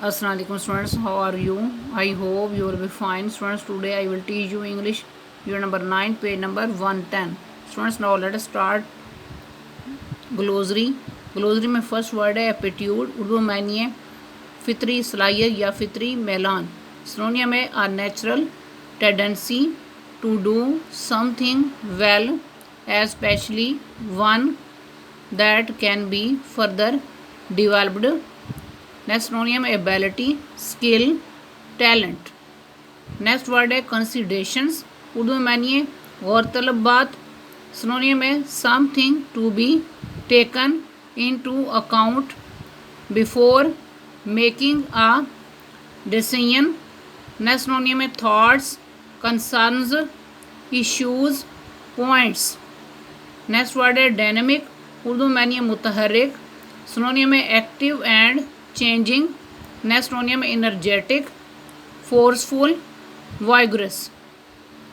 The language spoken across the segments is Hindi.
Assalamu alaikum students, how are you? I hope you will be fine. Students, today I will teach you English unit number 9, page number 110. Students, now let us start glossary में फर्स्ट वर्ड है एप्टीट्यूड, उर्दू में मानिए फितरी सलाहियत या फितरी मैलान। सिनोनियम है a natural tendency to do something well, especially one that can be further developed. Next synonym ability, skill, talent. Next word है कंसिडरेशंस, उर्दू में मानिए गौरतलब बात। सिनोनियम है something to be taken into account before making a decision. Next synonym है thoughts, concerns, issues, points. Next word है डायनेमिक, उर्दू में मानिए मुतहर्रिक। सिनोनियम है active and changing. Next synonym है energetic, forceful, vigorous.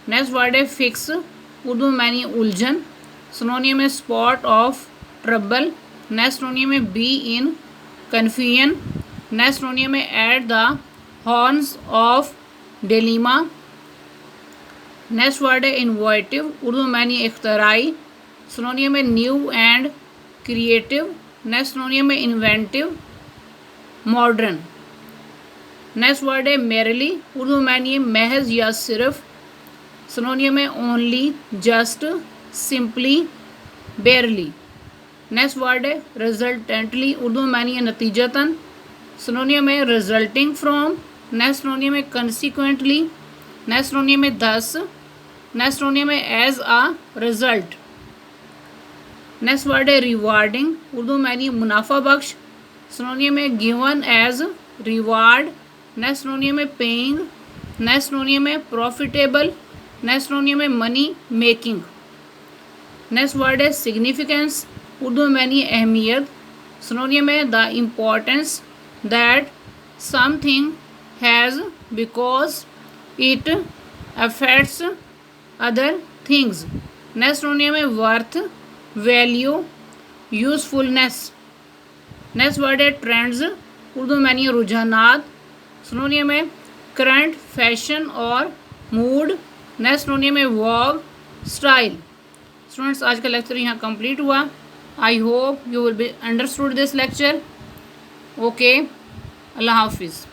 Next word है फिक्स, उर्दू में मानिए उलझन। सिनोनियम है spot of trouble. Next synonym है be in confusion. Next synonym है at the horns of dilemma. Next word है इनोवेटिव, उर्दू में मानिए इख्तराई। सिनोनियम है new and creative. Next synonym है इन्वेंटिव, मॉडर्न। नेक्स्ट वर्ड है मेरली, उर्दू में मानिए महज या सिर्फ। सिनोनियम है only, just, simply, बेयरली। Next word है रिजल्टेंटली, उर्दू में मानिए नतीजतन। सिनोनियम है रिजल्टिंग फ्रॉम। नेक्स्ट सिनोनियम है कंसिक्वेंटली। नेक्स्ट सिनोनियम है थस। नेक्स्ट सिनोनियम है as a result. Next word है रिवार्डिंग, उर्दू में मानिए मुनाफा बख्श। सिनोनियम है given as reward. Next synonym है पेइंग। नेक्स्ट सिनोनियम है प्रॉफिटेबल। नेक्स्ट सिनोनियम है मनी मेकिंग। नेक्स्ट वर्ड है सिग्निफिकेंस, उर्दू में मानिए अहमियत। सिनोनियम है the importance that something has because it affects other things. Next synonym है worth, value, usefulness. Next word है ट्रेंड्स, उर्दू में मानिए रुझानात। सिनोनियम है करंट, फैशन और मूड। नेक्स्ट सिनोनियम है वॉग, स्टाइल। स्टूडेंट्स, आज का लेक्चर यहाँ कंप्लीट हुआ। I hope you will be understood this lecture. Okay, Allah हाफिज़।